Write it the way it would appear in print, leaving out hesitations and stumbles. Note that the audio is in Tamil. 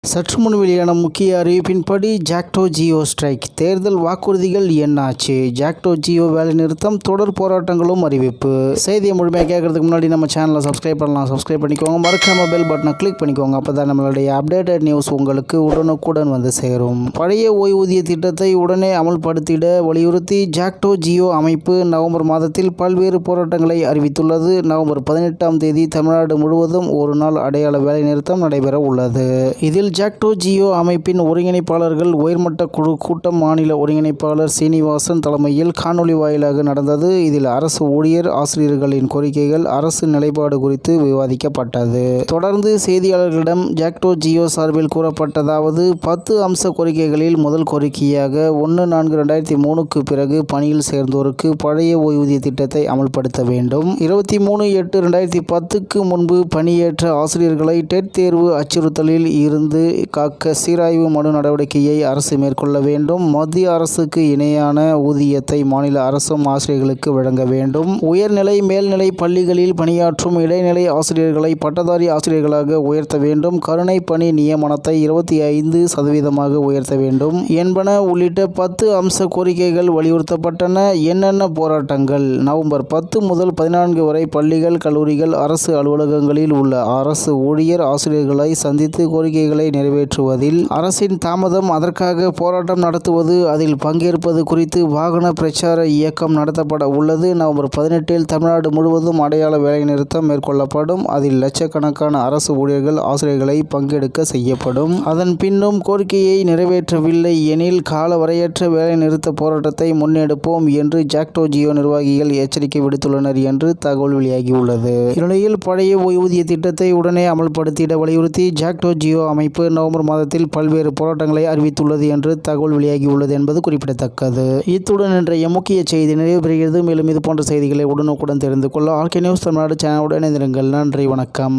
சற்று முன் வெளியான முக்கிய அறிவிப்பின்படி ஜாக்டோ ஜியோ ஸ்ட்ரைக். தேர்தல் வாக்குறுதிகள் என்னாச்சு? ஜாக்டோ ஜியோ வேலைநிறுத்தம், தொடர் போராட்டங்களும் அறிவிப்பு. செய்தியை முழுமையாக கேட்கறதுக்கு முன்னாடி நம்ம சேனலை சப்ஸ்கிரைப் பண்ணலாம். சப்ஸ்கிரைப் பண்ணிக்கோங்க. மறக்காம பெல் பட்டனை கிளிக் பண்ணிக்கோங்க. அப்போ தான் நம்மளுடைய அப்டேட்டட் நியூஸ் உங்களுக்கு உடனுக்குடன் வந்து சேரும். பழைய ஓய்வூதிய திட்டத்தை உடனே அமல்படுத்திட வலியுறுத்தி ஜாக்டோ ஜியோ அமைப்பு நவம்பர் மாதத்தில் பல்வேறு போராட்டங்களை அறிவித்துள்ளது. நவம்பர் 18ஆம் தேதி தமிழ்நாடு முழுவதும் ஒரு நாள் அடையாள வேலைநிறுத்தம் நடைபெற உள்ளது. இதில் ஜாக்டோ ஜியோ அமைப்பின் ஒருங்கிணைப்பாளர்கள் உயர்மட்ட குழு கூட்டம் மாநில ஒருங்கிணைப்பாளர் சீனிவாசன் தலைமையில் காணொலி வாயிலாக நடந்தது. இதில் அரசு ஊழியர் ஆசிரியர்களின் கோரிக்கைகள், அரசு நிலைப்பாடு குறித்து விவாதிக்கப்பட்டது. தொடர்ந்து செய்தியாளர்களிடம் ஜாக்டோ ஜியோ சார்பில் கூறப்பட்டதாவது: 10 அம்ச கோரிக்கைகளில் முதல் கோரிக்கையாக 1/4/2003க்கு பிறகு பணியில் சேர்ந்தோருக்கு பழைய ஓய்வூதிய திட்டத்தை அமல்படுத்த வேண்டும். 23/8/2010க்கு முன்பு பணியேற்ற ஆசிரியர்களை டெட் தேர்வு அச்சுறுத்தலில் இருந்து காக்க சீராய்வு மனு நடவடிக்கையை அரசு மேற்கொள்ள வேண்டும். மத்திய அரசுக்கு இணையான ஊதியத்தை மாநில அரசும் ஆசிரியர்களுக்கு வழங்க வேண்டும். உயர்நிலை மேல்நிலை பள்ளிகளில் பணியாற்றும் இடைநிலை ஆசிரியர்களை பட்டதாரி ஆசிரியர்களாக உயர்த்த வேண்டும். கருணை பணி நியமனத்தை 25% உயர்த்த வேண்டும் என்பன உள்ளிட்ட 10 அம்ச கோரிக்கைகள் வலியுறுத்தப்பட்டன. என்னென்ன போராட்டங்கள்? நவம்பர் 10 முதல் 14 வரை பள்ளிகள், கல்லூரிகள், அரசு அலுவலகங்களில் உள்ள அரசு ஊழியர் ஆசிரியர்களை சந்தித்து கோரிக்கைகளை நிறைவேற்றுவதில் அரசின் தாமதம், அதற்காக போராட்டம் நடத்துவது, அதில் பங்கேற்பது குறித்து வாகன பிரச்சார இயக்கம் நடத்தப்பட உள்ளது. நவம்பர் 18இல் தமிழ்நாடு முழுவதும் அடையாள வேலைநிறுத்தம் மேற்கொள்ளப்படும். அதில் லட்சக்கணக்கான அரசு ஊழியர்கள், ஆசிரியர்களை பங்கெடுக்க செய்யப்படும். அதன் பின்னும் கோரிக்கையை நிறைவேற்றவில்லை எனில் காலவரையற்ற வேலைநிறுத்த போராட்டத்தை முன்னெடுப்போம் என்று ஜாக்டோ ஜியோ நிர்வாகிகள் எச்சரிக்கை விடுத்துள்ளனர் என்று தகவல் வெளியாகியுள்ளது. இந்நிலையில் பழைய ஓய்வூதிய திட்டத்தை உடனே அமல்படுத்திட வலியுறுத்தி ஜாக்டோ ஜியோ அமைப்பு நவம்பர் மாதத்தில் பல்வேறு போராட்டங்களை அறிவித்துள்ளது என்று தகவல் வெளியாகியுள்ளது என்பது குறிப்பிடத்தக்கது. இத்துடன் இன்றைய முக்கிய செய்தி நிறைவு பெறுகிறது. மேலும் இது போன்ற செய்திகளை உடனுக்குடன் தெரிந்து கொள்ள ஆர்கே நியூஸ் தமிழ்நாடு சேனலுடன் இணைந்திருங்கள். நன்றி, வணக்கம்.